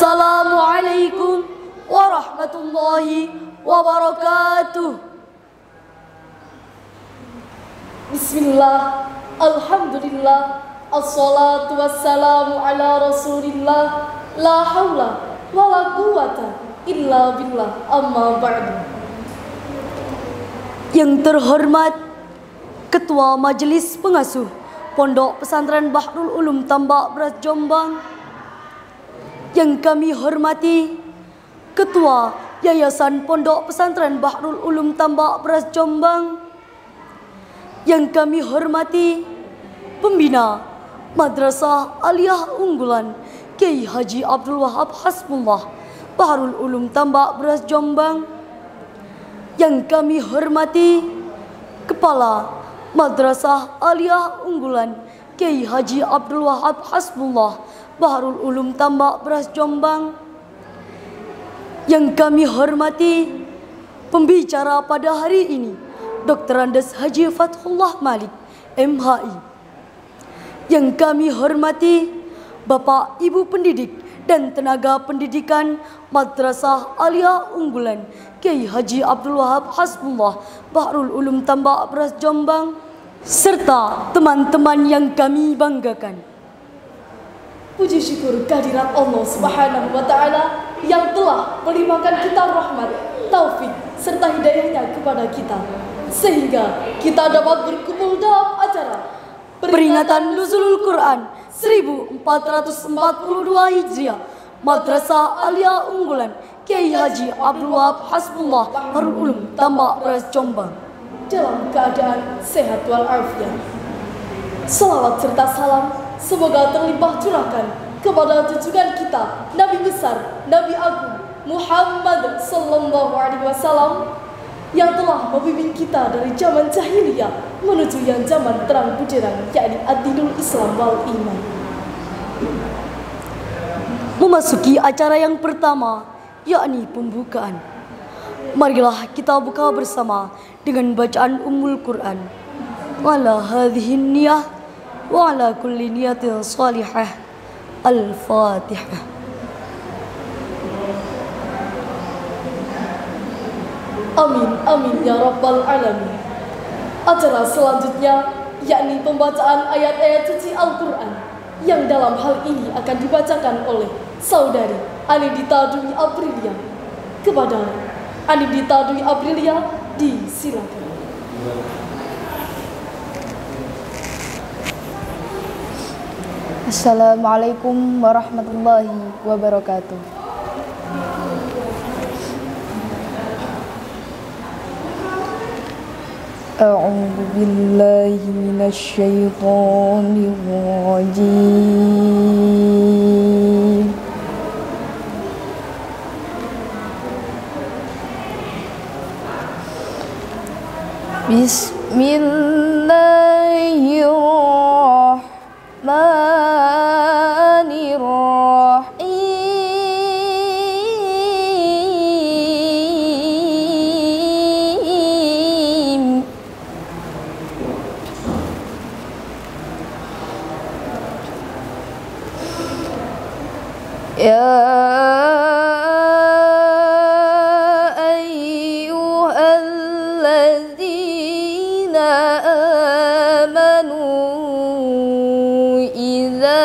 Assalamualaikum warahmatullahi wabarakatuh. Bismillah, alhamdulillah, assalatu wassalamu ala rasulillah, la hawla wa la quwata illa billah, amma ba'du. Yang terhormat Ketua Majelis Pengasuh Pondok Pesantren Bahrul Ulum Tambak Beras Jombang, yang kami hormati Ketua Yayasan Pondok Pesantren Bahrul Ulum Tambak Beras Jombang, yang kami hormati Pembina Madrasah Aliyah Unggulan Kiai Haji Abdul Wahab Hasbullah Bahrul Ulum Tambak Beras Jombang, yang kami hormati Kepala Madrasah Aliyah Unggulan Kiai Haji Abdul Wahab Hasbullah Bahrul Ulum Tambak Beras Jombang, yang kami hormati pembicara pada hari ini Dr. Andes Haji Fathullah Malik MHI, yang kami hormati Bapak Ibu pendidik dan tenaga pendidikan Madrasah Aliyah Unggulan Kiai Haji Abdul Wahab Hasbullah Bahrul Ulum Tambak Beras Jombang, serta teman-teman yang kami banggakan. Puji syukur kehadirat Allah Subhanahu wa Ta'ala yang telah melimpahkan kita rahmat, taufik serta hidayahnya kepada kita, sehingga kita dapat berkumpul dalam acara peringatan Nuzulul Quran 1442 Hijriah Madrasah Aliyah Unggulan Kiai Haji Abdul Wahab Hasbullah Bahrul Ulum Tambak Beras Jombang dalam keadaan sehat walafiat. Salawat serta salam semoga terlimpah curahkan kepada junjungan kita Nabi besar, Nabi Agung Muhammad Sallallahu Alaihi Wasallam, yang telah membimbing kita dari zaman jahiliyah menuju yang zaman terang buderang, yakni ad-dinul Islam wal iman. Memasuki acara yang pertama, yakni pembukaan. Marilah kita buka bersama dengan bacaan Ummul Quran. Wala hadhihi niyah wa ala kulli niyatin salihah. Al-Fatihah. Amin, amin ya rabbal alamin. Acara selanjutnya yakni pembacaan ayat-ayat suci Al-Quran, yang dalam hal ini akan dibacakan oleh Saudari Anindita Dwi Aprilia. Kepada Anindita Dwi Aprilia disilakan. Assalamualaikum warahmatullahi wabarakatuh. A'udzu billahi minasy syaithanir rajim. Bismillahirrahmanirrahim. Ya ayyuhalladzina amanu idza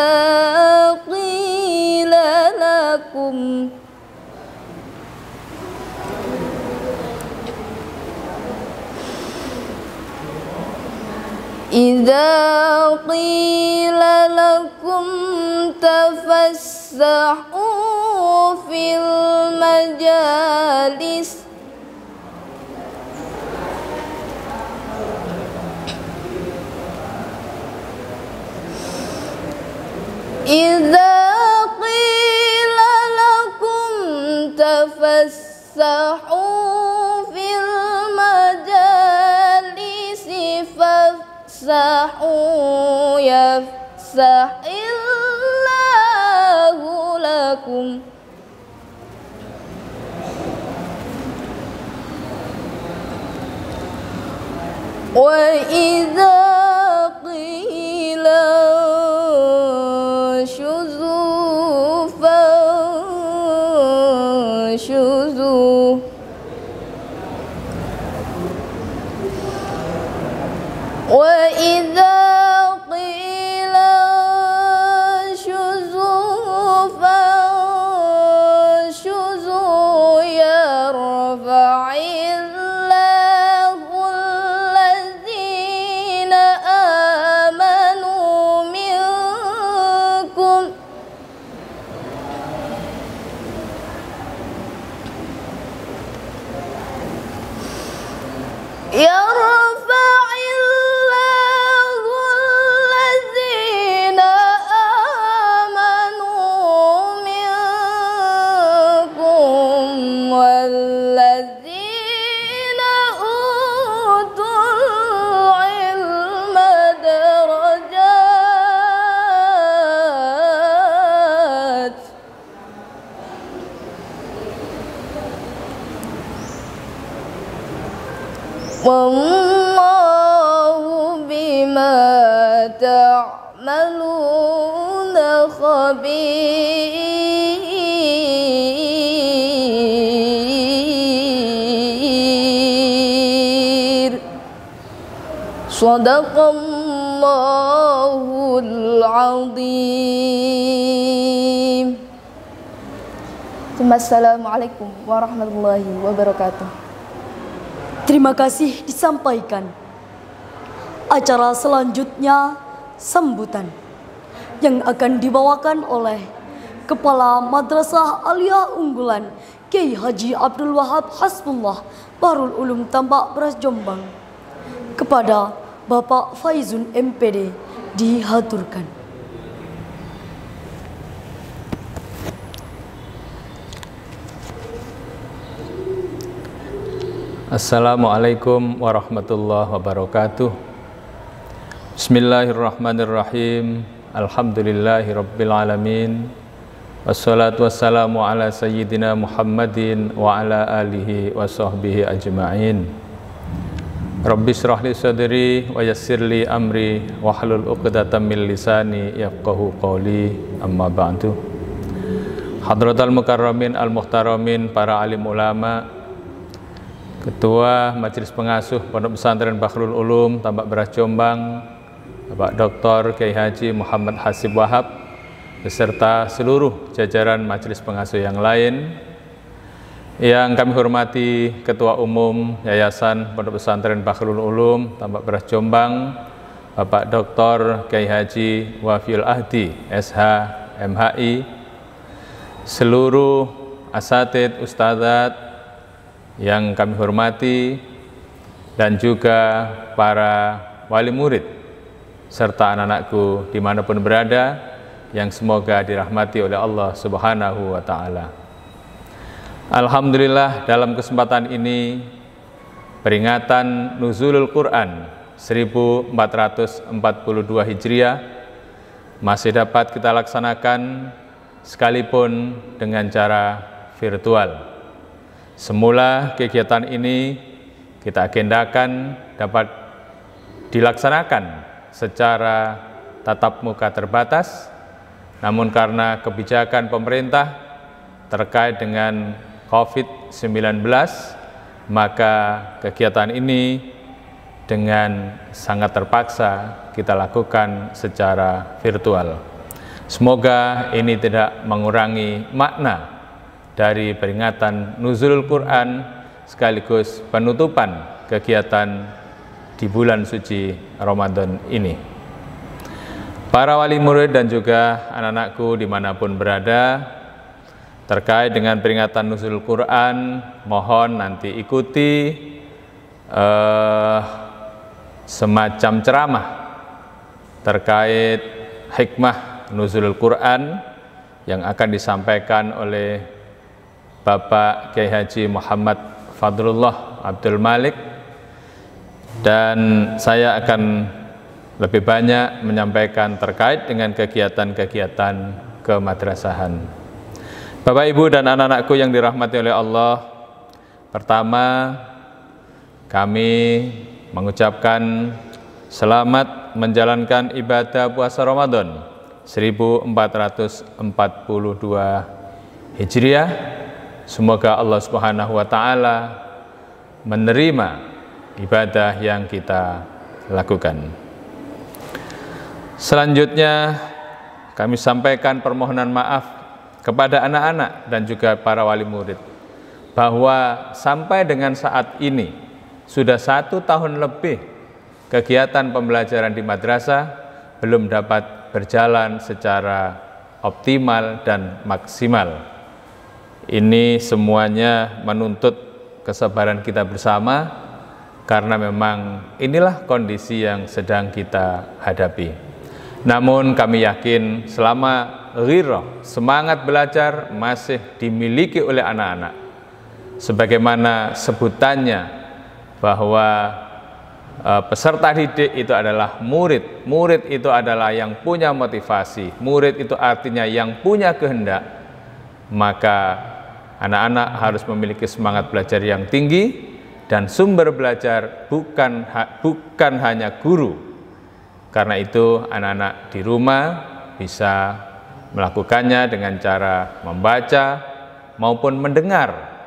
qila lakum tafassahu fil majalis fafsahu yafsahillahu lakum. Wa idza qila syuzu وإذا قيل انشزوا فانشزوا يرفع الله الذين آمنوا منكم والذين أوتوا العلم درجات والله بما تعملون خبير Sadaqallahul azim. Assalamualaikum warahmatullahi wabarakatuh. Terima kasih disampaikan. Acara selanjutnya sambutan yang akan dibawakan oleh Kepala Madrasah Aliyah Unggulan Kiai Haji Abdul Wahab Hasbullah Bahrul Ulum Tambak Beras Jombang kepada Bapak Faizun MPD dihaturkan. Assalamualaikum warahmatullahi wabarakatuh. Bismillahirrahmanirrahim. Alhamdulillahi rabbil alamin. Wassalatu wassalamu ala sayyidina Muhammadin wa ala alihi wa sahbihi ajma'in. Rabbi shrah li sadri wa yassir li amri wahlul 'uqdatam min lisani yafqahu qawli, amma ba'du. Hadratal mukarramin al-muhtaramin, para alim ulama, Ketua Majelis Pengasuh Pondok Pesantren Bahrul Ulum Tambak Beras Jombang, Bapak Dr. Kiai Haji Muhammad Hasib Wahab, beserta seluruh jajaran Majelis Pengasuh yang lain. Yang kami hormati Ketua Umum Yayasan Pondok Pesantren Bahrul Ulum Tambak Beras Jombang, Bapak Dr. Kiai Haji Wafiul Ahdi SH MHI, seluruh asatid, ustadzat yang kami hormati, dan juga para wali murid serta anak-anakku dimanapun berada, yang semoga dirahmati oleh Allah Subhanahu wa Ta'ala. Alhamdulillah, dalam kesempatan ini peringatan Nuzulul Quran 1442 Hijriah masih dapat kita laksanakan sekalipun dengan cara virtual. Semula kegiatan ini kita agendakan dapat dilaksanakan secara tatap muka terbatas, namun karena kebijakan pemerintah terkait dengan COVID-19, maka kegiatan ini dengan sangat terpaksa kita lakukan secara virtual. Semoga ini tidak mengurangi makna dari peringatan Nuzulul Quran sekaligus penutupan kegiatan di bulan suci Ramadan ini. Para wali murid dan juga anak-anakku dimanapun berada, terkait dengan peringatan Nuzulul Quran, mohon nanti ikuti semacam ceramah terkait hikmah Nuzulul Quran yang akan disampaikan oleh Bapak Kiai Haji Muhammad Fadlullah Abdul Malik, dan saya akan lebih banyak menyampaikan terkait dengan kegiatan-kegiatan kemadrasahan. Bapak, Ibu, dan anak-anakku yang dirahmati oleh Allah, pertama kami mengucapkan selamat menjalankan ibadah puasa Ramadan 1442 Hijriah. Semoga Allah Subhanahu wa Ta'ala menerima ibadah yang kita lakukan. Selanjutnya kami sampaikan permohonan maaf kepada anak-anak dan juga para wali murid bahwa sampai dengan saat ini sudah 1 tahun lebih kegiatan pembelajaran di madrasah belum dapat berjalan secara optimal dan maksimal. Ini semuanya menuntut kesabaran kita bersama karena memang inilah kondisi yang sedang kita hadapi. Namun kami yakin selama ghirah, semangat belajar masih dimiliki oleh anak-anak. Sebagaimana sebutannya bahwa peserta didik itu adalah murid. Murid itu adalah yang punya motivasi. Murid itu artinya yang punya kehendak. Maka anak-anak harus memiliki semangat belajar yang tinggi dan sumber belajar bukan hanya guru. Karena itu anak-anak di rumah bisa melakukannya dengan cara membaca maupun mendengar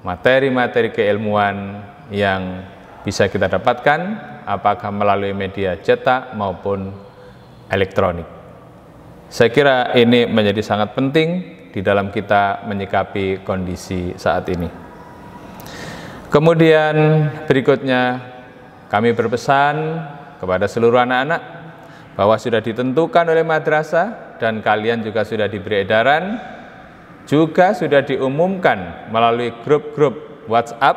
materi-materi keilmuan yang bisa kita dapatkan apakah melalui media cetak maupun elektronik. Saya kira ini menjadi sangat penting di dalam kita menyikapi kondisi saat ini. Kemudian berikutnya kami berpesan kepada seluruh anak-anak bahwa sudah ditentukan oleh madrasah dan kalian juga sudah diberi edaran, juga sudah diumumkan melalui grup-grup WhatsApp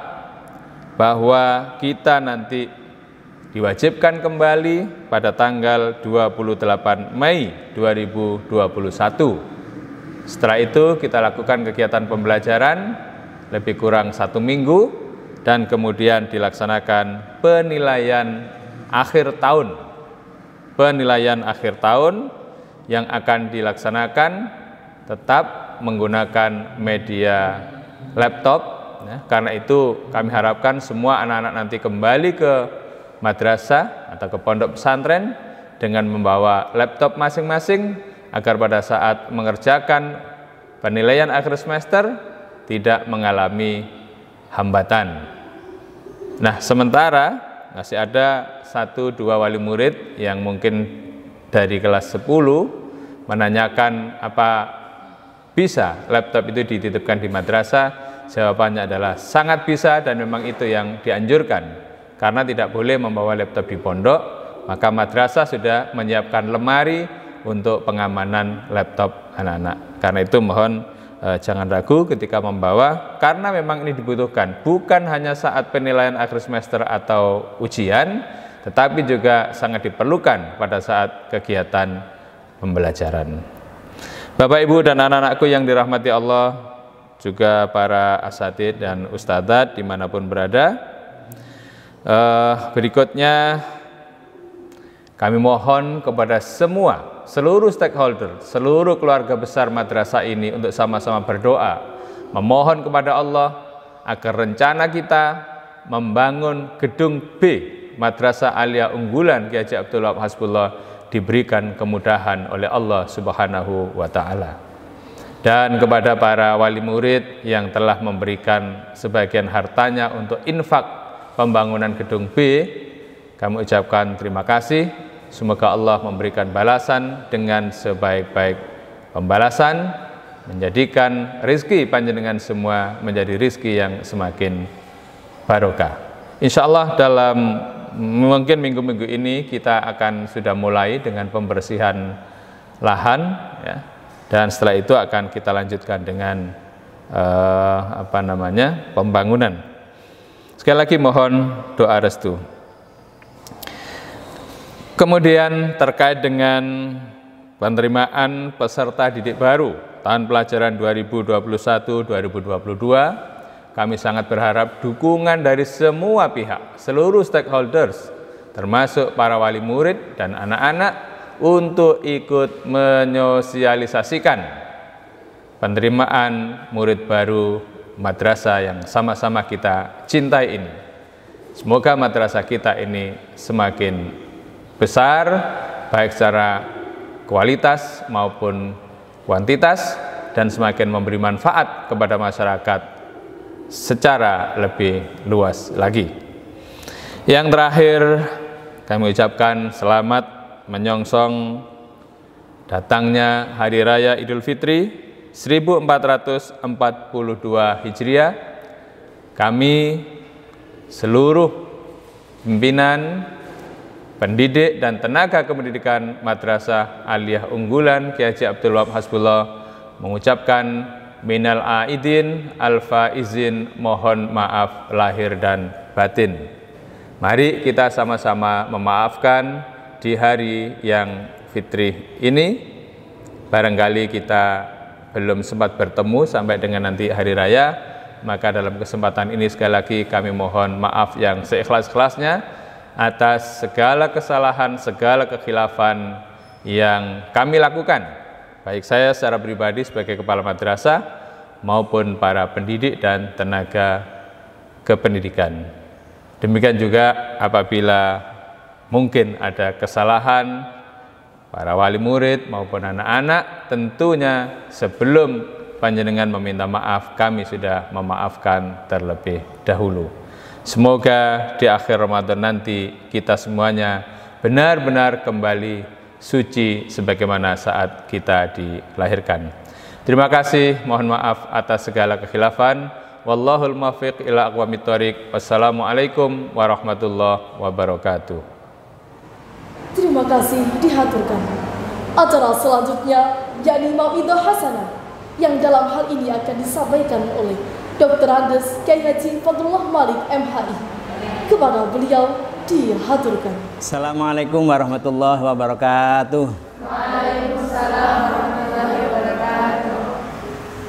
bahwa kita nanti diwajibkan kembali pada tanggal 28 Mei 2021. Setelah itu kita lakukan kegiatan pembelajaran lebih kurang 1 minggu dan kemudian dilaksanakan penilaian akhir tahun. Penilaian akhir tahun yang akan dilaksanakan tetap menggunakan media laptop. Karena itu kami harapkan semua anak-anak nanti kembali ke madrasah atau ke pondok pesantren dengan membawa laptop masing-masing agar pada saat mengerjakan penilaian akhir semester tidak mengalami hambatan. Nah, sementara masih ada 1-2 wali murid yang mungkin dari kelas 10 menanyakan apa bisa laptop itu dititipkan di madrasah. Jawabannya adalah sangat bisa dan memang itu yang dianjurkan. Karena tidak boleh membawa laptop di pondok, maka madrasah sudah menyiapkan lemari untuk pengamanan laptop anak-anak. Karena itu mohon jangan ragu ketika membawa, karena memang ini dibutuhkan bukan hanya saat penilaian akhir semester atau ujian, tetapi juga sangat diperlukan pada saat kegiatan pembelajaran. Bapak, Ibu, dan anak-anakku yang dirahmati Allah, juga para asatidz dan ustadzat dimanapun berada, berikutnya kami mohon kepada seluruh stakeholder, seluruh keluarga besar madrasah ini untuk sama-sama berdoa, memohon kepada Allah agar rencana kita membangun gedung B Madrasah Aliyah Unggulan Kiai Haji Abdul Wahab Hasbullah diberikan kemudahan oleh Allah Subhanahu wa Ta'ala. Dan kepada para wali murid yang telah memberikan sebagian hartanya untuk infak pembangunan gedung B, kami ucapkan terima kasih. Semoga Allah memberikan balasan dengan sebaik-baik pembalasan, menjadikan rizki panjenengan semua menjadi rizki yang semakin barokah. Insya Allah dalam mungkin minggu-minggu ini kita akan sudah mulai dengan pembersihan lahan, ya, dan setelah itu akan kita lanjutkan dengan pembangunan. Sekali lagi mohon doa restu. Kemudian terkait dengan penerimaan peserta didik baru tahun pelajaran 2021-2022, kami sangat berharap dukungan dari semua pihak, seluruh stakeholders, termasuk para wali murid dan anak-anak untuk ikut menyosialisasikan penerimaan murid baru madrasah yang sama-sama kita cintai ini. Semoga madrasah kita ini semakin besar, baik secara kualitas maupun kuantitas, dan semakin memberi manfaat kepada masyarakat secara lebih luas lagi. Yang terakhir, kami ucapkan selamat menyongsong datangnya Hari Raya Idul Fitri 1442 Hijriah. Kami seluruh pimpinan, pendidik dan tenaga kependidikan Madrasah Aliyah Unggulan Kiai Haji Abdul Wahab Hasbullah mengucapkan minal aidin al-faizin, mohon maaf lahir dan batin. Mari kita sama-sama memaafkan di hari yang fitri ini. Barangkali kita belum sempat bertemu sampai dengan nanti hari raya, maka dalam kesempatan ini sekali lagi kami mohon maaf yang seikhlas-ikhlasnya atas segala kesalahan, segala kekhilafan yang kami lakukan, baik saya secara pribadi sebagai kepala madrasah maupun para pendidik dan tenaga kependidikan. Demikian juga apabila mungkin ada kesalahan para wali murid maupun anak-anak, tentunya sebelum panjenengan meminta maaf, kami sudah memaafkan terlebih dahulu. Semoga di akhir Ramadan nanti kita semuanya benar-benar kembali suci sebagaimana saat kita dilahirkan. Terima kasih, mohon maaf atas segala kekhilafan. Wallahul muwaffiq ila aqwamit thoriq. Wassalamualaikum warahmatullahi wabarakatuh. Terima kasih dihaturkan. Acara selanjutnya yakni Mau'idah Hasanah yang dalam hal ini akan disampaikan oleh Dr. Andes Kiai Haji Fadlullah Malik MHI. Kepada beliau dihaturkan. Assalamualaikum warahmatullahi wabarakatuh. Waalaikumsalam warahmatullahi wabarakatuh.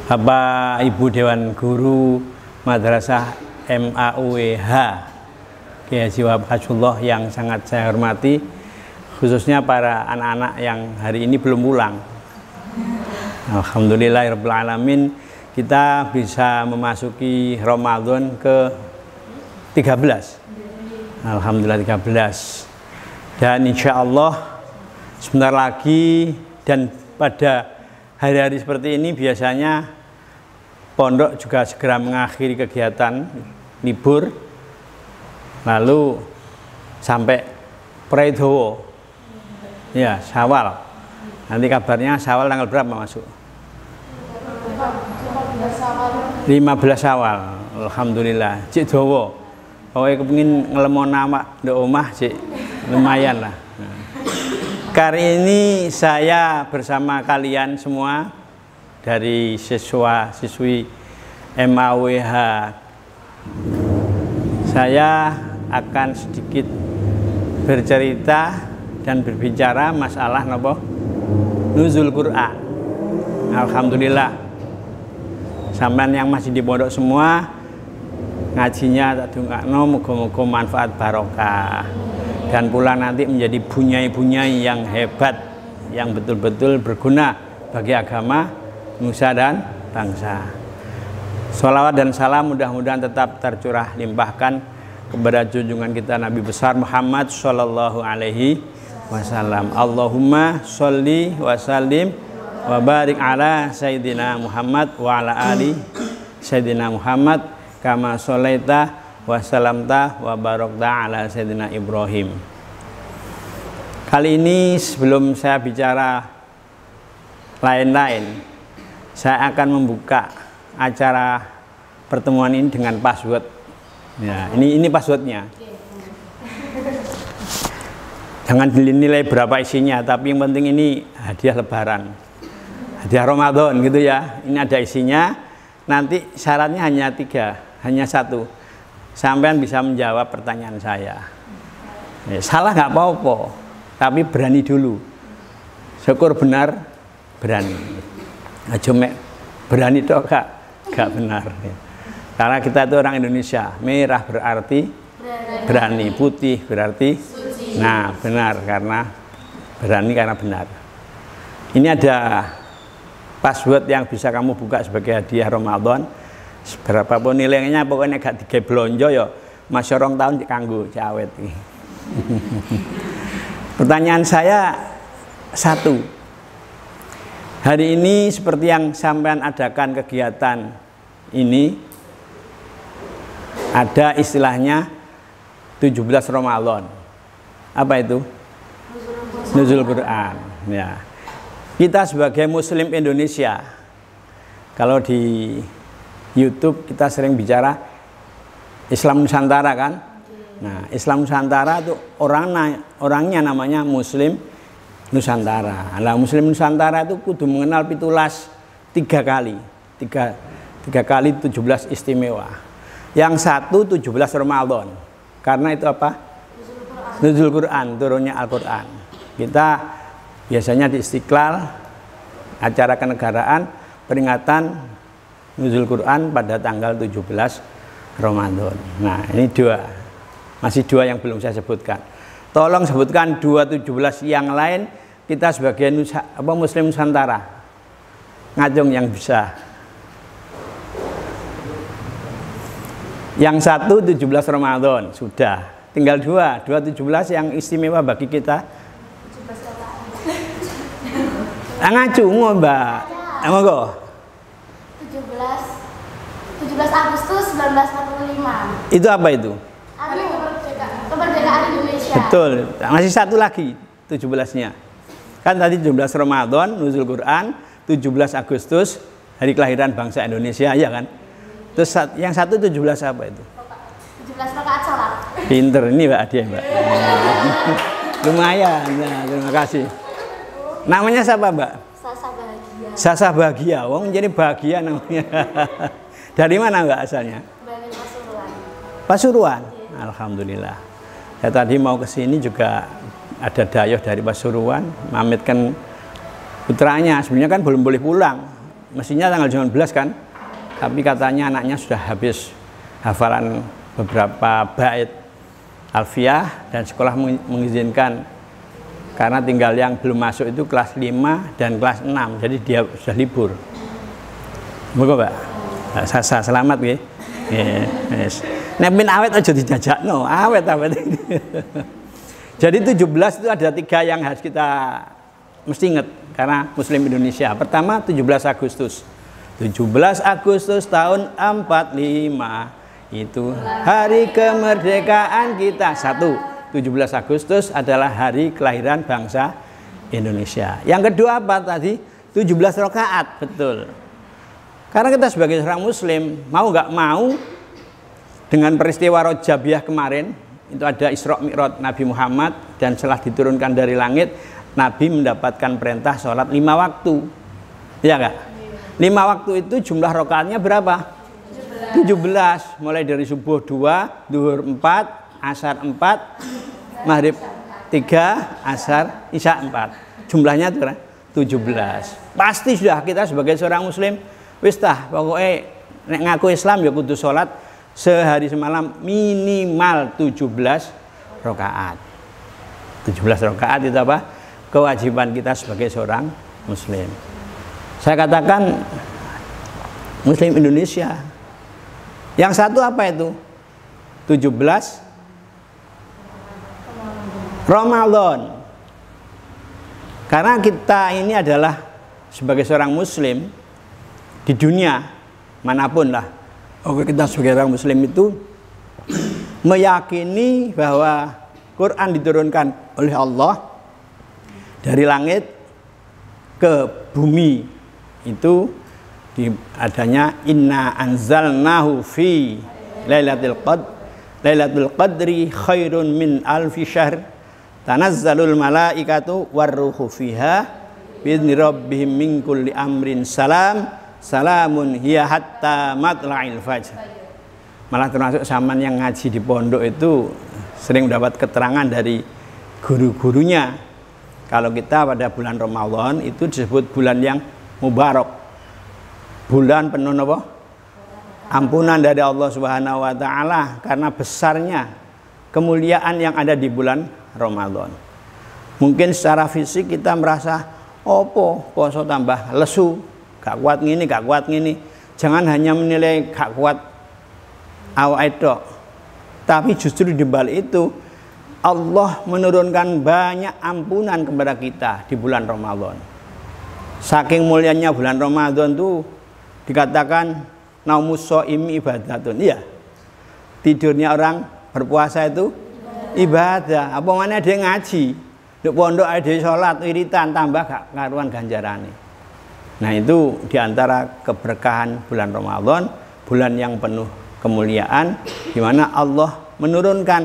Bapak Ibu Dewan Guru Madrasah MAUWH Kiai Haji Wahab Hasbullah yang sangat saya hormati, khususnya para anak-anak yang hari ini belum pulang. Alhamdulillahirabbil alamin, kita bisa memasuki Ramadan ke 13. Alhamdulillah 13. Dan insya Allah sebentar lagi, dan pada hari-hari seperti ini biasanya pondok juga segera mengakhiri kegiatan libur, lalu sampai Praidowo, ya Syawal. Nanti kabarnya Syawal tanggal berapa masuk? 15 Syawal. Alhamdulillah. Cik Dowo, pokoknya kepingin ngelemon nama di omah cik, lumayan lah. Kali ini saya bersama kalian semua dari siswa-siswi MAUWH. Saya akan sedikit bercerita dan berbicara masalah nuzul Quran. Alhamdulillah, sampean yang masih di pondok semua ngajinya tak dungakno, muga-muga manfaat barokah dan pula nanti menjadi bunyai-bunyai yang hebat, yang betul-betul berguna bagi agama, nusa dan bangsa. Sholawat dan salam mudah-mudahan tetap tercurah limpahkan kepada junjungan kita Nabi besar Muhammad Sallallahu Alaihi Wasallam. Allahumma sholli wa sallim wa barik ala Sayyidina Muhammad wa ala ali Sayyidina Muhammad kama sholaita wa salamta wa barakta ala Sayyidina Ibrahim. Kali ini sebelum saya bicara lain-lain, saya akan membuka acara pertemuan ini dengan password. Ya, ini passwordnya. Jangan dinilai berapa isinya, tapi yang penting ini hadiah lebaran, hadiah Ramadan gitu ya. Ini ada isinya. Nanti syaratnya hanya 3, hanya 1. Sampean bisa menjawab pertanyaan saya. Ya, salah nggak apa-apa, tapi berani dulu. Syukur benar, berani. Cuma berani toh gak benar. Karena kita itu orang Indonesia. Merah berarti berani, putih berarti suci. Nah benar, karena berani karena benar. Ini ada password yang bisa kamu buka sebagai hadiah Ramadan. Berapapun nilainya, pokoknya gak digawe blonjo ya, masih rong tahun dikanggo awet. Pertanyaan saya 1. Hari ini seperti yang sampean adakan kegiatan ini, ada istilahnya 17 Ramadan. Apa itu? Nuzul Quran. Ya. Kita sebagai Muslim Indonesia, kalau di YouTube kita sering bicara Islam Nusantara kan? Nah, Islam Nusantara itu orangnya namanya Muslim Nusantara. Nah, Muslim Nusantara itu kudu mengenal pitulas 3 kali. 3 kali 17 istimewa. Yang satu 17 Ramadan. Karena itu apa? Nuzul Quran, turunnya Al-Quran. Kita biasanya di Istiqlal, acara kenegaraan, peringatan Nuzul Quran pada tanggal 17 Ramadan. Nah, ini 2. Masih 2 yang belum saya sebutkan. Tolong sebutkan 217 yang lain, kita sebagai Muslim Nusantara. Ngajung yang bisa. Yang satu 17 Ramadan, sudah. Tinggal 217 yang istimewa bagi kita. Ngacung, Mbak. Monggo. 17 Agustus 1945. Itu apa itu? Hari kemerdekaan Indonesia. Betul. Masih satu lagi 17-nya. Kan tadi 17 Ramadan, Nuzul Quran, 17 Agustus, hari kelahiran bangsa Indonesia, ya kan? Terus yang satu 17 apa itu? 17 rakaat sholat. Pinter ini Mbak Adia, Mbak. Lumayan. Nah, terima kasih. Namanya siapa, Mbak? Sasa Bahagia. Sasa Bahagia. Wong jadi bahagia namanya. Dari mana Mbak asalnya? Dari Pasuruan. Pasuruan. Alhamdulillah. Saya tadi mau ke sini juga ada dayoh dari Pasuruan, mamitkan putranya. Sebenarnya kan belum boleh pulang. Mestinya tanggal 19 kan. Tapi katanya anaknya sudah habis hafalan beberapa bait alfiyah dan sekolah mengizinkan, karena tinggal yang belum masuk itu kelas 5 dan kelas 6, jadi dia sudah libur. Moga Mbak. Sasa selamat nggih. Yes. Nek min awet aja dijajakno, awet. Jadi 17 itu ada 3 yang harus kita mesti ingat karena Muslim Indonesia. Pertama 17 Agustus. 17 Agustus tahun 45 itu hari kemerdekaan kita. 1. 17 Agustus adalah hari kelahiran bangsa Indonesia. Yang kedua apa tadi? 17 rakaat, betul. Karena kita sebagai seorang muslim, mau nggak mau, dengan peristiwa Rajabiyah kemarin, itu ada Isra Mi'raj Nabi Muhammad, dan setelah diturunkan dari langit, Nabi mendapatkan perintah sholat 5 waktu. Iya nggak? 5 waktu itu jumlah rakaatnya berapa? 17. Mulai dari subuh 2, duhur 4, asar 4, maghrib 3, asar, isya 4. Jumlahnya itu 17. Pasti sudah kita sebagai seorang muslim, wis tah pokoknya nek ngaku Islam ya kudu sholat sehari semalam minimal 17 rakaat. 17 rakaat itu apa? Kewajiban kita sebagai seorang muslim. Saya katakan Muslim Indonesia. Yang satu apa itu? 17 Ramadan. Karena kita ini adalah sebagai seorang muslim di dunia manapun lah. Oke, kita sebagai orang muslim itu meyakini bahwa Quran diturunkan oleh Allah dari langit ke bumi. Itu adanya inna anzalnahu fi lailatul qadri khairun min alfi syahr tanazzalul malaikatu warruhu fiha bi'izni rabbihim min kulli amrin salamun hiya hatta matla'il fajr. Malah termasuk zaman yang ngaji di pondok itu sering mendapat keterangan dari guru-gurunya, kalau kita pada bulan Ramadan itu disebut bulan yang mubarak, bulan penuh apa? Ampunan dari Allah Subhanahu wa taala, karena besarnya kemuliaan yang ada di bulan Ramadan. Mungkin secara fisik kita merasa opo poso tambah lesu, gak kuat ngini. Jangan hanya menilai gak kuat awake tok. Tapi justru di balik itu Allah menurunkan banyak ampunan kepada kita di bulan Ramadan. Saking mulianya bulan Ramadan tuh dikatakan naumus shaimi ibadatun. Iya. Tidurnya orang berpuasa itu ibadah. Apa mana dia ngaji, di pondok ada sholat, wiritan, tambah gak karuan ganjarane. Nah itu diantara keberkahan bulan Ramadan, bulan yang penuh kemuliaan, di mana Allah menurunkan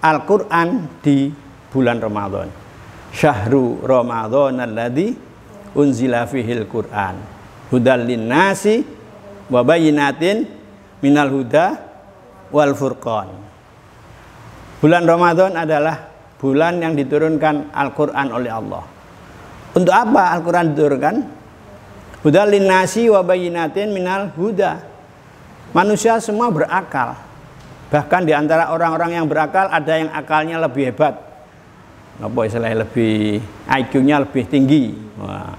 Al-Quran di bulan Ramadan. Syahru Ramadan alladzi unzila fihil Quran hudal linnasi wa bayyinatin minal huda wal furqan. Bulan Ramadan adalah bulan yang diturunkan Al-Quran oleh Allah. Untuk apa Al-Quran diturunkan? Hudal linnasi wa bayyinatin minal huda. Manusia semua berakal. Bahkan di antara orang-orang yang berakal ada yang akalnya lebih hebat. Apa istilahnya, lebih IQ-nya lebih tinggi. Wah,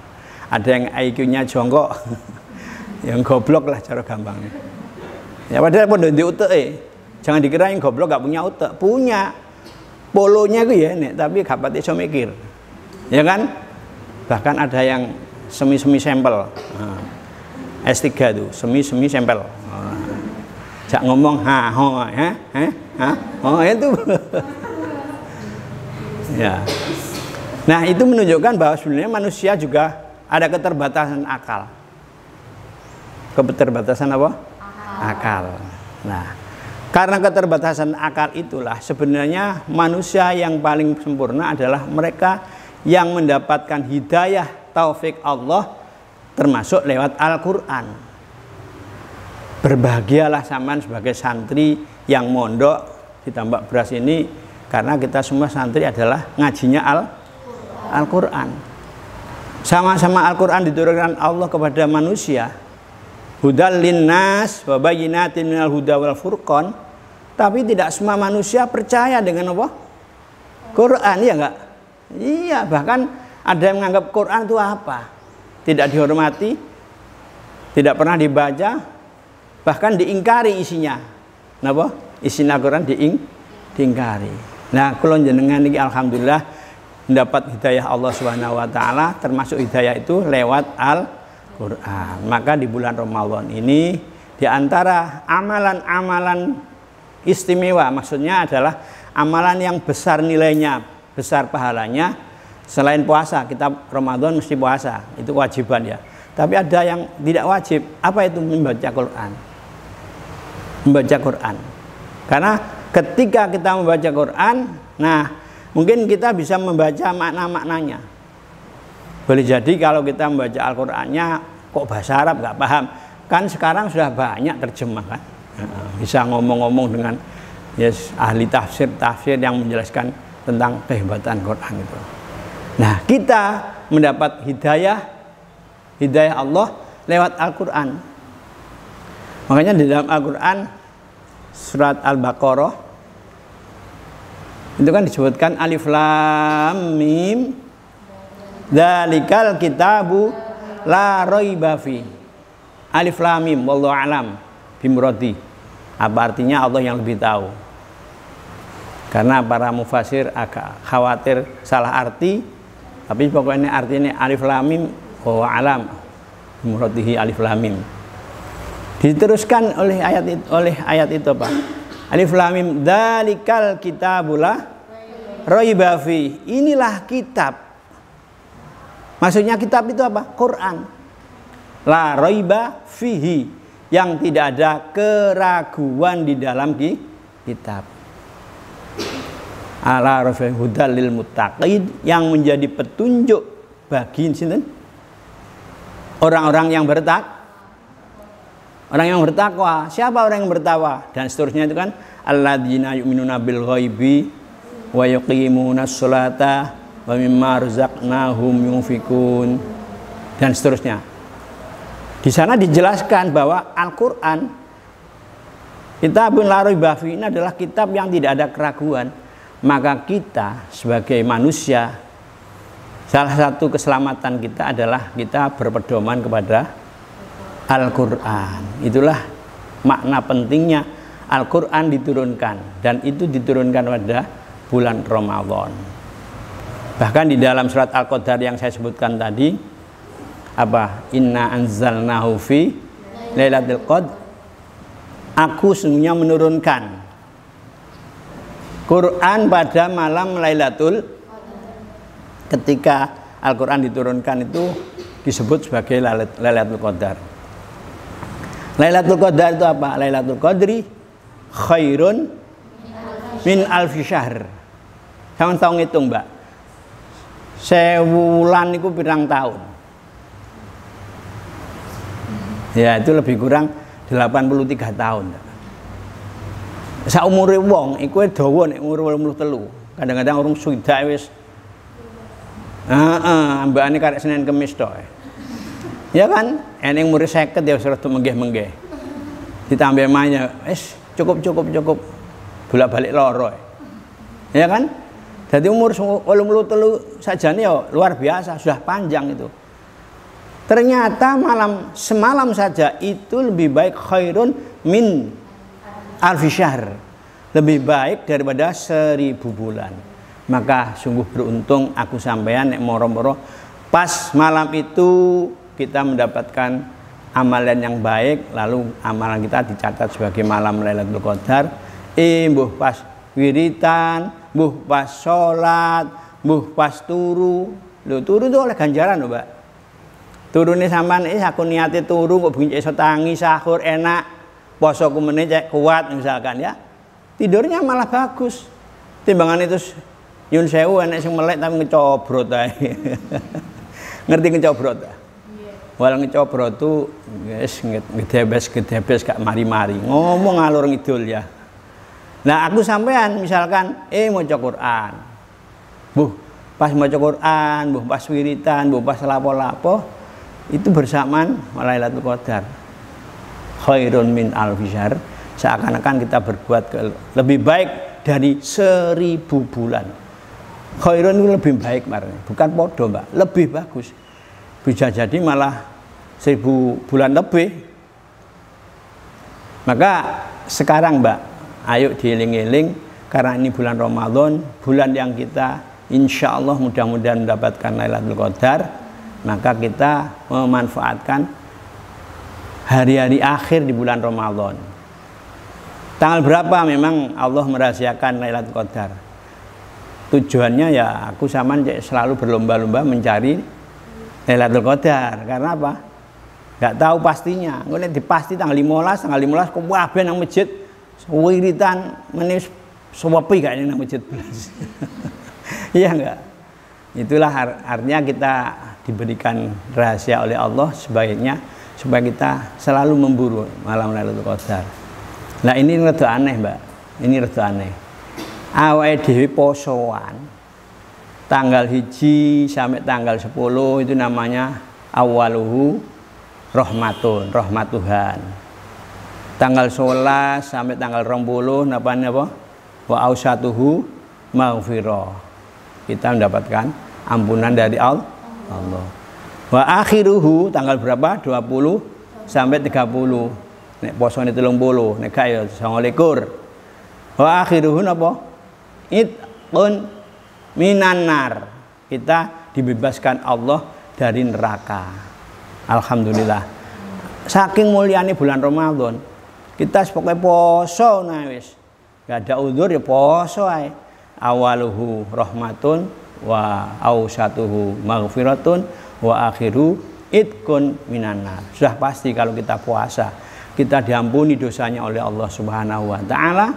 ada yang IQ-nya jongkok. Yang goblok lah cara gampangnya. Ya padahal pun di utek. Jangan dikira yang goblok gak punya utek. Punya. Polonya itu ya nek, tapi gak pati iso mikir. Ya kan? Bahkan ada yang semi-semi sampel. S3 tuh, semi-semi sampel. Jak ngomong itu. Ya. Nah, itu menunjukkan bahwa sebenarnya manusia juga ada keterbatasan akal. Keterbatasan apa? Akal. Nah, karena keterbatasan akal itulah sebenarnya manusia yang paling sempurna adalah mereka yang mendapatkan hidayah taufik Allah termasuk lewat Al-Quran. Berbahagialah sampean sebagai santri yang mondok di Tambak Beras ini, karena kita semua santri adalah ngajinya Al-Quran. Sama-sama Al-Quran diturunkan Allah kepada manusia. Hudal linnas wa bayyinatin minal huda wal furqan. Tapi tidak semua manusia percaya dengan apa? Quran, ya enggak? Iya, bahkan ada yang menganggap Quran itu apa? Tidak dihormati, tidak pernah dibaca, bahkan diingkari isinya. Napa? Isi Al-Quran diingkari. Nah, kula jenengan iki alhamdulillah mendapat hidayah Allah Subhanahu wa taala, termasuk hidayah itu lewat Al-Quran. Maka di bulan Ramadan ini di antara amalan-amalan istimewa, maksudnya adalah amalan yang besar nilainya, besar pahalanya. Selain puasa, kita Ramadan mesti puasa, itu kewajiban ya. Tapi ada yang tidak wajib. Apa itu? Membaca Quran. Membaca Quran. Karena ketika kita membaca Quran, nah mungkin kita bisa membaca makna-maknanya. Boleh jadi kalau kita membaca Al-Qurannya kok bahasa Arab nggak paham. Kan sekarang sudah banyak terjemah kan. Bisa ngomong-ngomong dengan ahli tafsir yang menjelaskan tentang kehebatan Quran itu. Nah, kita mendapat hidayah Allah lewat Al-Quran. Makanya di dalam Al-Quran surat Al-Baqarah itu kan disebutkan alif lam mim dzalikal kitabu la raiba fi. Alif lam mim wallahu alam bimuradi. Apa artinya Allah yang lebih tahu. Karena para mufasir agak khawatir salah arti, tapi pokoknya artinya alif lam mim wa alam muradihi alif lam mim. Diteruskan oleh ayat itu apa? Alif lam mim dzalikal kitabul la raiba fi. Inilah kitab. Maksudnya kitab itu apa? Quran. La raiba fihi, yang tidak ada keraguan di dalam kitab. Ala rafi hudal lil muttaqin, yang menjadi petunjuk bagi sinten? Orang-orang yang orang yang bertakwa. Siapa orang yang bertakwa? Dan seterusnya itu kan alladzina yu'minuna bil ghaibi wa yuqimunas sholata wa mimma razaqnahum yunfikun, dan seterusnya. Di sana dijelaskan bahwa Al-Quran kitabun la raiba fihi ini adalah kitab yang tidak ada keraguan. Maka kita sebagai manusia, salah satu keselamatan kita adalah kita berpedoman kepada Al-Quran. Itulah makna pentingnya Al-Quran diturunkan, dan itu diturunkan pada bulan Ramadan. Bahkan di dalam surat Al-Qadar yang saya sebutkan tadi, apa? Inna anzalnahu fi lailatul qadr. Aku sesungguhnya menurunkan Quran pada malam Lailatul, ketika Al-Quran diturunkan itu disebut sebagai Lailatul Qadar. Lailatul Qadar itu apa? Lailatul Qadri khairun min alfi syahr. Sampeyan tahu ngitung, Mbak? Sewulan itu pirang tahun. Ya, itu lebih kurang 83 tahun. Saumure wong iku dawa nek umur 83. Kadang-kadang urung swidak wis ambane karek Senin Kamis tok. Ya kan? Eneng umur 50 ya wis rada menggeh-menggeh. Ditambah manya, wis cukup. Bolak-balik loro. Ya kan? Jadi umur 83 sajane ya luar biasa, sudah panjang itu. Ternyata semalam saja itu lebih baik khairun min alfi syahr, lebih baik daripada 1000 bulan. Maka sungguh beruntung aku sampean nek moro-moro pas malam itu kita mendapatkan amalan yang baik, lalu amalan kita dicatat sebagai malam Lailatul Qadar. Mbuh pas wiritan, mbuh pas sholat, mbuh pas turu. Lho turu itu oleh ganjaran lho, Mbak. Turune sampean aku niate turu kok bengi iso tangi sahur enak. Posoku meneh cek kuat misalkan ya. Tidurnya malah bagus. Timbangan itu nyun sewu enek sing melek tapi ngecobrot ae. Ngerti ngecobrot ta? Wal ngecobrot tuh wis gedebes gak mari-mari. Ngomong ngalur ngidul ya. Nah, aku sampean misalkan maca Quran. Pas maca Quran, pas wiritan, pas lapo-lapo itu bersamaan Lailatul Qadar. Khairun min alfi syahr, seakan-akan kita berbuat lebih baik dari 1000 bulan. Khairun itu lebih baik marane, bukan podo, Mbak, lebih bagus. Bisa jadi malah 1000 bulan lebih. Maka sekarang, Mbak, ayo dieling-eling karena ini bulan Ramadan, bulan yang kita insya Allah mudah-mudahan mendapatkan Lailatul Qadar, maka kita memanfaatkan hari-hari akhir di bulan Ramadan. Tanggal berapa memang Allah merahasiakan Lailatul Qadar? Tujuannya ya aku sama selalu berlomba-lomba mencari Lailatul Qadar. Karena apa? Gak tahu pastinya. Nek dipasti tanggal 15 kabeh nang masjid wiritan menis suwepi gak nang masjid belas. Iya enggak? Itulah artinya kita diberikan rahasia oleh Allah sebaiknya supaya kita selalu memburu malam Lailatul Qadar. Nah ini rada aneh, Mbak. Ini rada aneh. Awake dhewe posoan tanggal 1 sampai tanggal 10 itu namanya awaluhu rahmatun, rahmat Tuhan. Tanggal 11 sampai tanggal 20 namanya apa? Wa ausatuhu maghfirah. Kita mendapatkan ampunan dari Allah. Wa akhiruhu tanggal berapa? 20 sampai 30. Nek posone 30, nek gak ya 29. Wa akhiruhu napa? Itqun minan nar. Kita dibebaskan Allah dari neraka. Alhamdulillah. Saking muliane bulan Ramadan, kita pokoknya poso nah wis. Gak ada udzur ya poso ae. Awaluhu rahmatun wa ausatuhu maghfiratun wa akhiru itqun minan nar. Sudah pasti kalau kita puasa, kita diampuni dosanya oleh Allah Subhanahu wa taala.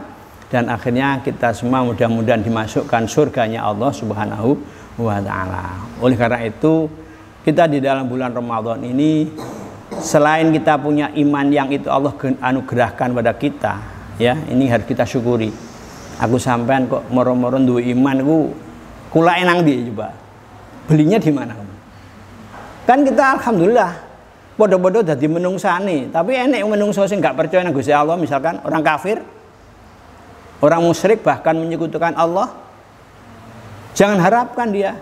Dan akhirnya kita semua mudah-mudahan dimasukkan surganya Allah Subhanahu wa ta'ala. Oleh karena itu kita di dalam bulan Ramadan ini selain kita punya iman yang itu Allah anugerahkan pada kita, ya ini harus kita syukuri. Aku sampean kok moro-moro duwe iman ku kulae nang ndi coba? Belinya di mana? Kan kita alhamdulillah podo-podo dadi menungsane, tapi enek menungso sing gak percaya nang Gusti Allah, misalkan orang kafir, orang musyrik bahkan menyekutukan Allah. Jangan harapkan dia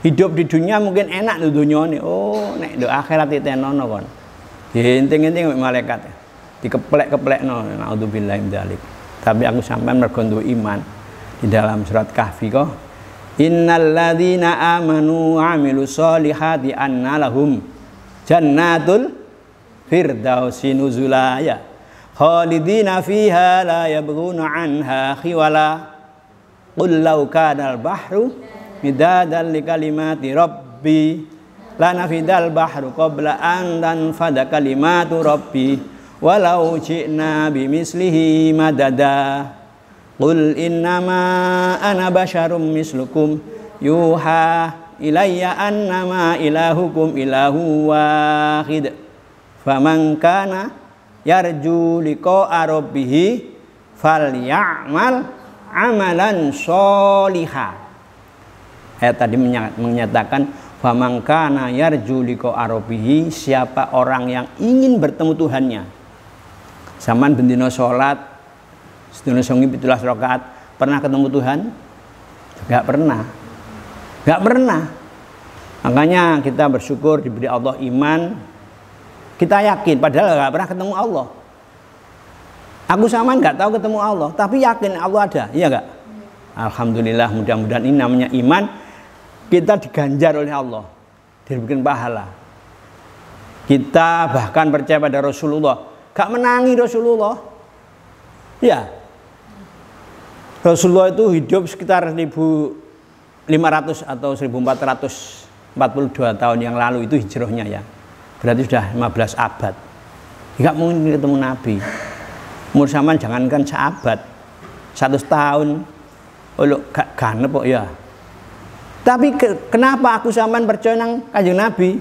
hidup di dunia mungkin enak di dunia ini. Oh, nek do akhirat itu enono kon. Diinting-inting malaikat. Dikeplek-keplekno. Naudzubillah min dzalik. Tapi aku sampean mergo duwe iman. Di dalam surat Kahfi kok innalladzina amanu wa amilus solihati anna lahum jannatul firdausi nuzula ya. khalidina fiha la yabghuna anha khiwala qul law kana al-bahru midadan li kalimati rabbi la nafidal bahru qabla an tanfada kalimatu rabbi walau ji'na bimislihi madada qul innama ana basyarum mislukum yuha ilayya annama ilahukum ilahu wahid faman kana yarju liqa'a rabbih falyamal amalan sholiha. Ayat tadi menyatakan faman kana yarju liqa'a rabbih, siapa orang yang ingin bertemu Tuhannya. Zaman bendino salat sedina songi 17 rakaat pernah ketemu Tuhan? Enggak pernah. Enggak pernah. Makanya kita bersyukur diberi Allah iman. Kita yakin padahal enggak pernah ketemu Allah. Aku sama enggak tahu ketemu Allah, tapi yakin Allah ada. Iya enggak? Alhamdulillah, mudah-mudahan ini namanya iman. Kita diganjar oleh Allah, diberikan pahala. Kita bahkan percaya pada Rasulullah. Gak menangi Rasulullah. Ya. Rasulullah itu hidup sekitar 1500 atau 1442 tahun yang lalu, itu hijrahnya ya. Berarti sudah 15 abad. Gak mungkin ketemu Nabi. Umur zaman jangankan seabad, 100 tahun. Oh, gak ganep kok ya. Tapi kenapa aku zaman percaya nang Kanjeng Nabi?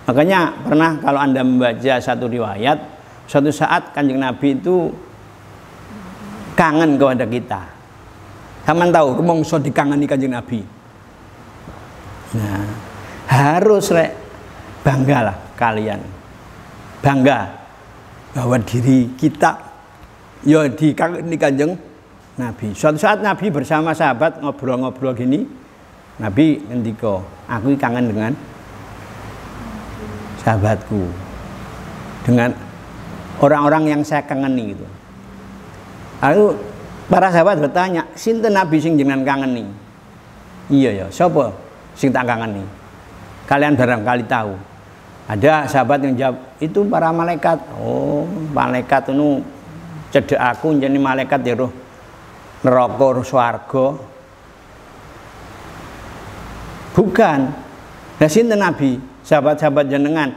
Makanya pernah kalau Anda membaca satu riwayat, suatu saat Kanjeng Nabi itu kangen kepada kita. Kamu tahu, rumongso dikangeni Kanjeng Nabi. Nah, harus banggalah kalian. Bangga bahwa diri kita ya dikangeni Kanjeng Nabi. Suatu saat Nabi bersama sahabat ngobrol-ngobrol gini, Nabi ngendika, aku kangen dengan sahabatku, dengan orang-orang yang saya kangeni gitu. Lalu para sahabat bertanya, sinten Nabi sing jenengan kangeni? Iya ya, sapa sing tak kangeni? Kalian barangkali tahu. Ada sahabat yang jawab, itu para malaikat. Oh, malaikat itu cedek aku jadi malaikat ya roh neraka roh swarga. Bukan. Lah sinten Nabi? Sahabat-sahabat jenengan.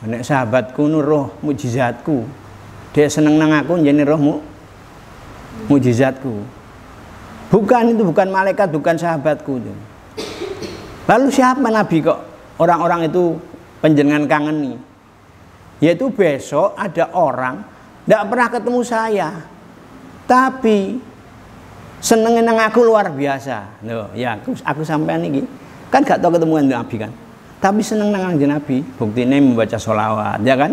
Nek sahabatku nu roh mukjizatku. Dia seneng nang aku jadi roh mukjizatku. Bukan, itu bukan malaikat, bukan sahabatku itu. Lalu siapa Nabi kok orang-orang itu panjenengan kangeni? Yaitu besok ada orang tidak pernah ketemu saya, tapi senengin nang aku luar biasa. Loh, ya aku sampean iki kan gak tahu ketemu Nabi kan, tapi seneng nang Nabi. Buktinya membaca sholawat, ya kan?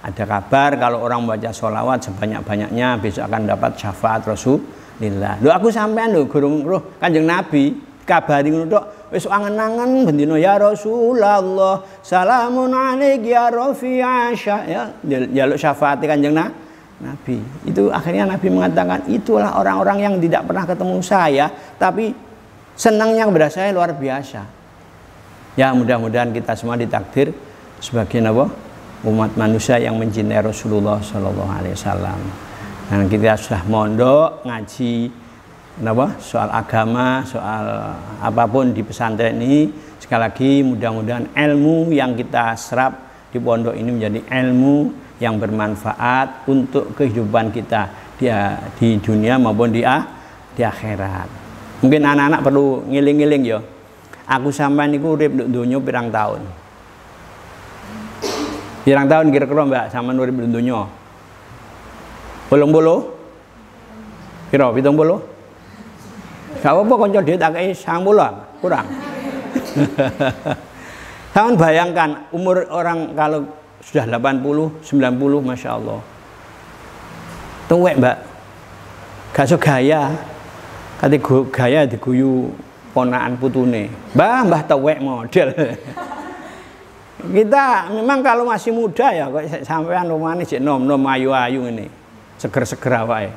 Ada kabar kalau orang membaca sholawat sebanyak-banyaknya besok akan dapat syafaat Rasulullah. Loh, aku sampean lho gurung roh Kanjeng Nabi, kabari ngono tok wis angen-angen bendina ya Rasulullah, salamun alaiki ya Rafi'a ya jaluk syafaat Kanjeng Nabi. Itu akhirnya Nabi mengatakan, itulah orang-orang yang tidak pernah ketemu saya, tapi senangnya kepada saya luar biasa. Ya, mudah-mudahan kita semua ditakdir sebagai umat manusia yang mencintai Rasulullah Shallallahu Alaihi Wasallam. Dan kita sudah mondok ngaji soal agama, soal apapun di pesantren ini. Sekali lagi mudah-mudahan ilmu yang kita serap di pondok ini menjadi ilmu yang bermanfaat untuk kehidupan kita di dunia maupun di akhirat. Mungkin anak-anak perlu ngiling-ngiling ya. Aku sampean niku urip nduk donya pirang tahun? Pirang tahun kira-kira Mbak sampean urip nduk donya? 80? Piro? 70? Gak apa-apa kanca dhewe tak kei 90 kurang. Sampeyan bayangkan umur orang kalau sudah 80, 90, Masya Allah. Tuwek Mbak. Gak so gaya. Kati gaya diguyu ponakan putune. Mbah tuwek model. Kita memang kalau masih muda ya kok sampean rumane jek nom-nom ayu-ayu ngene. Seger-seger awake.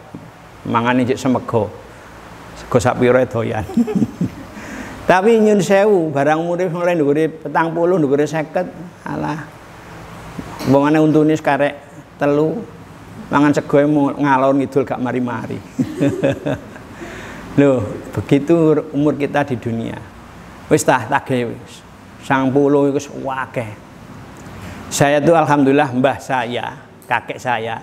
Mangane jek semego. Sego sak pira doyan. Tapi nyun sewu barang umure mulai ndukure 40, ndukure 50. Alah. Wongane untune karek 3 mangan sego ngalor ngidul gak mari-mari. Loh, begitu umur kita di dunia. Wis tage wis. 90 wis akeh. Saya tuh alhamdulillah mbah saya, kakek saya.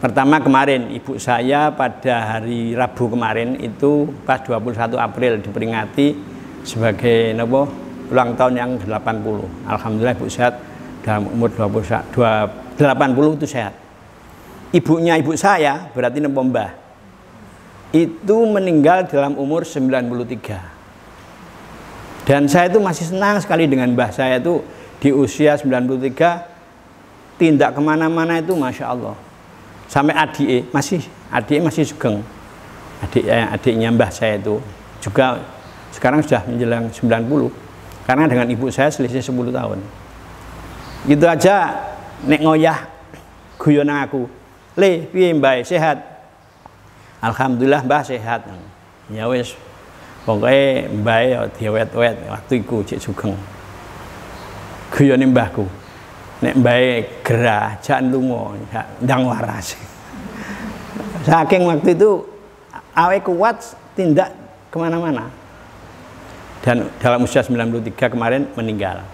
Pertama kemarin ibu saya pada hari Rabu kemarin itu pas 21 April diperingati sebagai ulang tahun yang 80. Alhamdulillah ibu sehat dalam umur 80 itu sehat. Ibunya ibu saya berarti mbah itu meninggal dalam umur 93. Dan saya itu masih senang sekali dengan mbah saya itu di usia 93 tindak kemana-mana itu Masya Allah. Sampai adiknya masih sugeng. Adiknya mbah saya itu juga sekarang sudah menjelang 90. Karena dengan ibu saya selisih 10 tahun. Gitu aja nek ngoyah guyon aku. Le, piye mbah sehat? Alhamdulillah mbah sehat. Ya wis. Pokoke mbah ya diwet-wet waktu iku cek sugeng. Guyone mbahku. Nek mbah gerah, jak lunga, ndang waras. Saking waktu itu awake kuat tindak kemana-mana. Dan dalam usia 93 kemarin meninggal.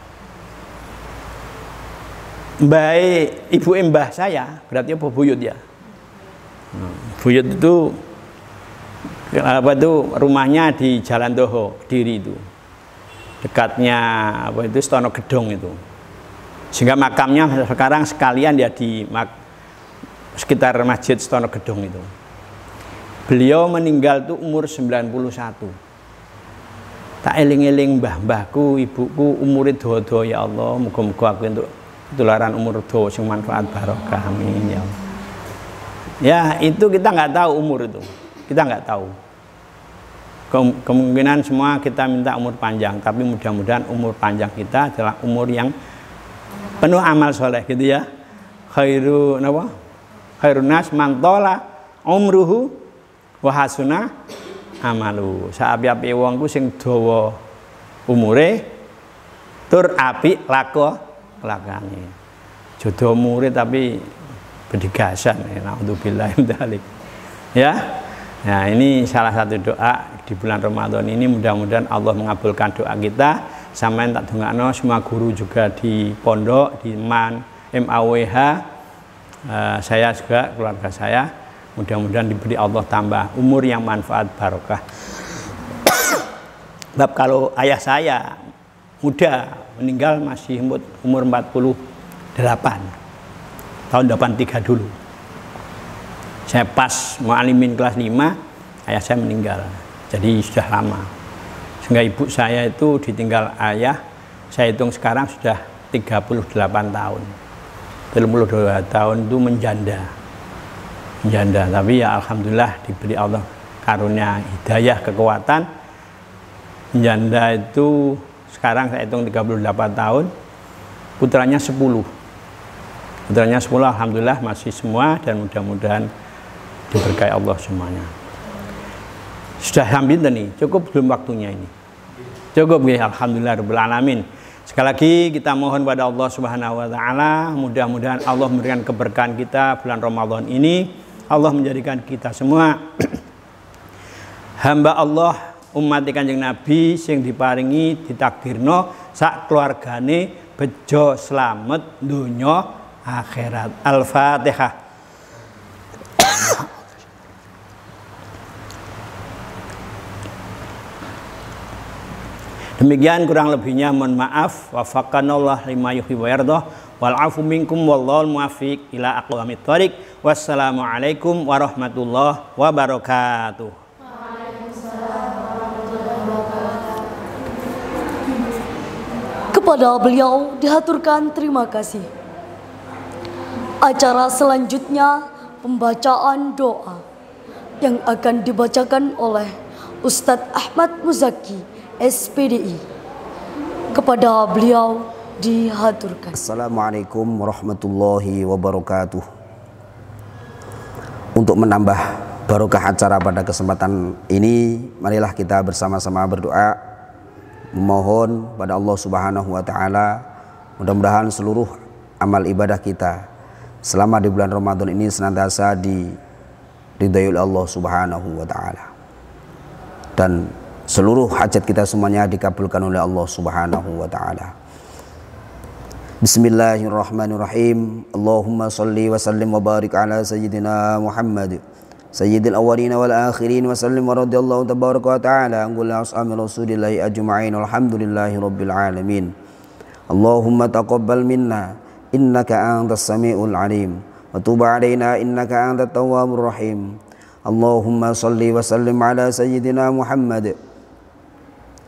Ibu mbah saya berarti apa buyut ya. Buyut itu rumahnya di Jalan Toho, Kediri itu. Dekatnya Stono Gedong itu. Sehingga makamnya sekarang sekalian ya di sekitar Masjid Stono Gedong itu. Beliau meninggal tuh umur 91. Tak eling-eling mbah-mbahku, ibuku umure dawa-dawa ya Allah, muga-muga aku untuk tularan umur dawa sing manfaat barokah amin ya Allah. Ya, itu kita nggak tahu umur itu. Kita nggak tahu. Kemungkinan semua kita minta umur panjang, tapi mudah-mudahan umur panjang kita adalah umur yang penuh amal soleh gitu ya. Khairun nas man tola umruhu wa hasuna amalu. Saapi-api wong ku sing dawa umure tur apik lakone. Jodoh umure tapi bedigasan. Naudzubillah min dzalik. Ya. Nah, ini salah satu doa di bulan Ramadan ini, mudah-mudahan Allah mengabulkan doa kita. Sampeyan tak dongakno semua guru juga di pondok, di MAWH, saya juga keluarga saya, mudah-mudahan diberi Allah tambah umur yang manfaat barokah. Sebab kalau ayah saya muda meninggal masih umur 48 tahun 83 dulu. Saya pas mu'alimin kelas 5, ayah saya meninggal. Jadi sudah lama. Sehingga ibu saya itu ditinggal ayah, saya hitung sekarang sudah 38 tahun. 32 tahun itu menjanda. Tapi ya alhamdulillah diberi Allah karunia hidayah, kekuatan. Menjanda itu sekarang saya hitung 38 tahun, putranya 10. Putranya 10 alhamdulillah masih semua, dan mudah-mudahan diberkahi Allah semuanya. Sudah sampai nih, cukup belum waktunya ini? Cukup ya, alhamdulillah rabbil alamin. Sekali lagi kita mohon pada Allah Subhanahu wa taala, mudah-mudahan Allah memberikan keberkahan kita bulan Ramadan ini. Allah menjadikan kita semua hamba Allah, umat Kanjeng Nabi sing diparingi ditakdirno sak keluargane bejo slamet dunya akhirat. Al-Fatihah. Demikian kurang lebihnya mohon maaf. Wafaqanallah lima yuhibbu wa yardah. Wal afu minkum wallahul muwaffiq ila aqwamit thoriq. Wassalamualaikum warahmatullahi wabarakatuh. Kepada beliau dihaturkan terima kasih. Acara selanjutnya pembacaan doa yang akan dibacakan oleh Ustadz Ahmad Muzaki, SPDI. Kepada beliau dihaturkan. Assalamualaikum warahmatullahi wabarakatuh. Untuk menambah barokah acara pada kesempatan ini, marilah kita bersama-sama berdoa, memohon pada Allah Subhanahu wa taala mudah-mudahan seluruh amal ibadah kita selama di bulan Ramadan ini senantiasa diridhai oleh Allah Subhanahu wa taala. Dan seluruh hajat kita semuanya dikabulkan oleh Allah Subhanahu wa taala. Bismillahirrahmanirrahim. Allahumma salli wa sallim wa barik ala sayyidina Muhammad sayyidil awwalin wal akhirin wa sallim wa radiyallahu tabaraka wa ta'ala an kulli ashabi rasulillahi ajma'in walhamdulillahi rabbil alamin. Allahumma taqabbal minna innaka antas samiul alim wa tub alaina innaka antat tawwabur rahim. Allahumma salli wa sallim ala sayyidina Muhammad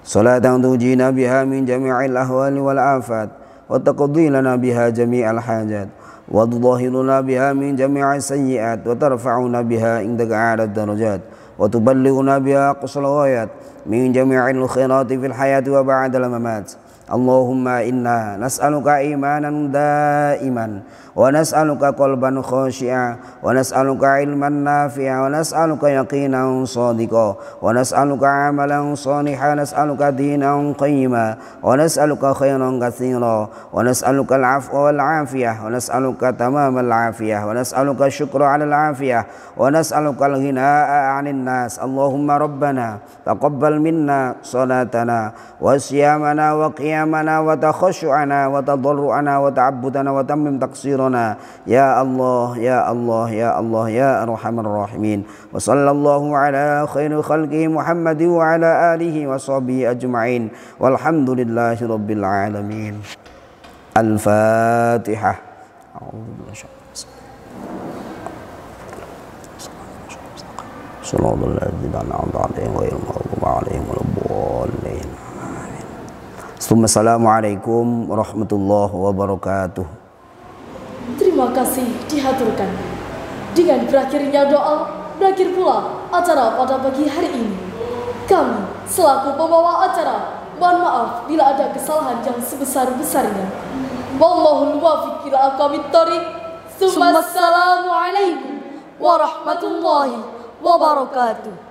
salatan tujina biha min jami'il ahwali wal afat wa taqdi lana biha jami'al hajat wa tudahhiruna biha min jami'is sayyi'at wa tarfa'una biha indaka a'la darajat wa tuballighuna biha aqsal ghayat min jami'il khairati fil hayati wa ba'dal mamat. Allahumma inna nas'aluka imanan daiman wa nas'aluka qalban khashi'a wa nas'aluka ilman nafi'a wa nas'aluka yaqinan sadiqa wa nas'aluka amalan salihan nas'aluka dinan qayyima wa nas'aluka khairan katsira wa nas'aluka al-'afwa wal 'afiyah wa nas'aluka tamamal 'afiyah wa nas'aluka syukra 'alal 'afiyah wa nas'aluka al-ghina'a 'anil nas. Allahumma rabbana taqabbal minna salatana wa siyamana wa qiyamana wa takhashu'ana wa tadarru'ana wa ta'abbudana wa tammim taqsirana ya Allah ya Allah ya Allah ya arhamar rahimin. Wa sallallahu ala khairi khalqihi Muhammad wa ala alihi wa sahbihi ajma'in walhamdulillahi rabbil alamin. Al-Fatihah. Sallallahu alaihi wa sallam. Assalamualaikum warahmatullahi wabarakatuh. Terima kasih dihaturkan. Dengan berakhirnya doa, berakhir pula acara pada pagi hari ini. Kami selaku pembawa acara mohon maaf bila ada kesalahan yang sebesar-besarnya. Wallahul muwaffiq ila aqwamit thoriq. Assalamualaikum warahmatullahi wabarakatuh.